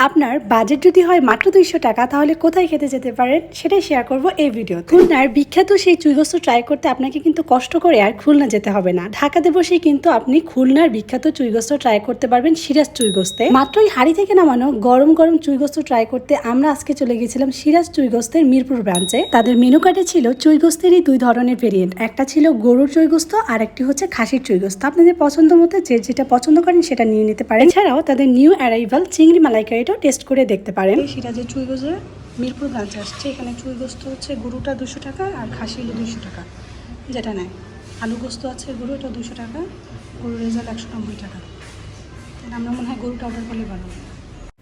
আপনার বাজেট যদি হয় মাত্র 200 টাকা তাহলে কোথায় খেতে যেতে পারেন সেটাই শেয়ার করব এই ভিডিও। খুলনার বিখ্যাত সেই চুইগোস্ত ট্রাই করতে আপনাকে কিন্তু কষ্ট করে আর খুলনা যেতে হবে না। ঢাকাতে বসেই কিন্তু আপনি খুলনার বিখ্যাত চুইগোস্ত ট্রাই করতে পারবেন সিরাজ চুইগোস্তে। মাত্রই হাড়ি থেকে নামানো গরম গরম চুইগোস্ত ট্রাই করতে আমরা আজকে চলে গেছিলাম সিরাজ চুইগোস্তের মিরপুর ব্রাঞ্চে। তাদের মেনু কার্ডে ছিল চুইগোস্তেরই দুই ধরনের ভেরিয়েন্ট, একটা ছিল গরুর চুইগোস্ত আর একটি হচ্ছে খাসির চুইগোস্ত। আপনাদের পছন্দ মতো যে যেটা পছন্দ করেন সেটা নিয়ে নিতে পারেন। এছাড়াও তাদের নিউ অ্যারাইভাল চিংড়ি মালাইকারিটাও টেস্ট করে দেখতে পারেন। সিরাজের চুইগোস্তের মিরপুর ব্রাঞ্চে আসছে। এখানে চুইগোস্ত হচ্ছে গরুটা 200 টাকা আর খাসি হলো 200 টাকা, যেটা নেয়। আলু গোস্ত আছে গরু, এটা 200 টাকা, গরুর রেজাল্ট 190 টাকা। আমরা মনে হয় গরুটা অর্ডার করলে ভালো।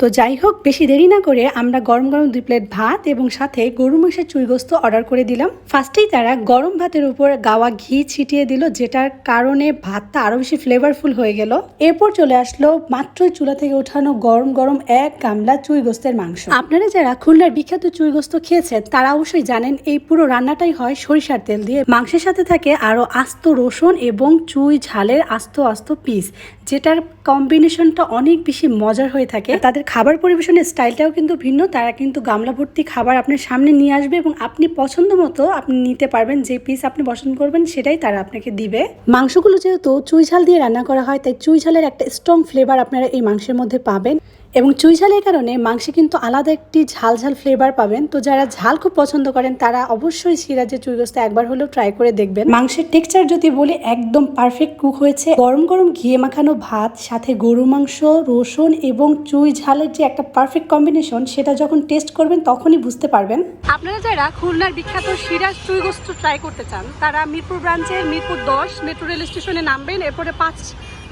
তো যাই হোক, বেশি দেরি না করে আমরা গরম গরম 2 প্লেট ভাত এবং সাথে গরু মাংসের চুইগোস্ত অর্ডার করে দিলাম। ফার্স্টেই তারা গরম ভাতের উপর গাওয়া ঘি ছিটিয়ে দিল, যেটার কারণে ভাতটা আরো বেশি ফ্লেভারফুল হয়ে গেল। এরপর চলে আসলো মাত্রই চুলা থেকে ওঠানো গরম গরম এক গামলা চুইগোস্তের মাংস। আপনারা যারা খুলনার বিখ্যাত চুইগোস্ত খেয়েছেন তারা অবশ্যই জানেন এই পুরো রান্নাটাই হয় সরিষার তেল দিয়ে। মাংসের সাথে থাকে আরো আস্ত রসুন এবং চুই ঝালের আস্ত আস্ত পিস, যেটার কম্বিনেশনটা অনেক বেশি মজার হয়ে থাকে। তাদের খাবার পরিবেশনের স্টাইলটাও কিন্তু ভিন্ন। তারা কিন্তু গামলা ভর্তি খাবার আপনার সামনে নিয়ে আসবে এবং আপনি পছন্দ মতো আপনি নিতে পারবেন। যে পিস আপনি পছন্দ করবেন সেটাই তারা আপনাকে দিবে। মাংসগুলো যেহেতু চুই ঝাল দিয়ে রান্না করা হয়, তাই চুই ঝালের একটা স্ট্রং ফ্লেভার আপনারা এই মাংসের মধ্যে পাবেন এবং চুই ঝালের কারণে মাংসে কিন্তু আলাদা একটি ঝাল ঝাল ফ্লেভার পাবেন। তো যারা ঝাল খুব পছন্দ করেন তারা অবশ্যই সিরাজের চুইগোস্ত একবার হলেও ট্রাই করে দেখবেন। মাংসের টেক্সচার যদি বলি, একদম পারফেক্ট কুক হয়েছে। গরম গরম ঘিয়ে মাখানো ভাত, সাথে গরু মাংস, রসুন এবং চুই ঝালের যে একটা পারফেক্ট কম্বিনেশন, সেটা যখন টেস্ট করবেন তখনই বুঝতে পারবেন। আপনারা যারা খুলনার বিখ্যাত সিরাজ চুইগোস্ত ট্রাই করতে চান তারা মিরপুর ব্রাঞ্চে মিরপুর 10 মেট্রো রেল স্টেশনে নামবেন। এরপরে 5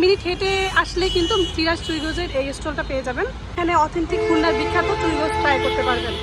মিনিট হেঁটে আসলে কিন্তু সিরাজ চুইগোস্তের এই স্টলটা পেয়ে যাবেন। এখানে অথেন্টিক খুলনার বিখ্যাত চুইগোস্ত ট্রাই করতে পারবেন।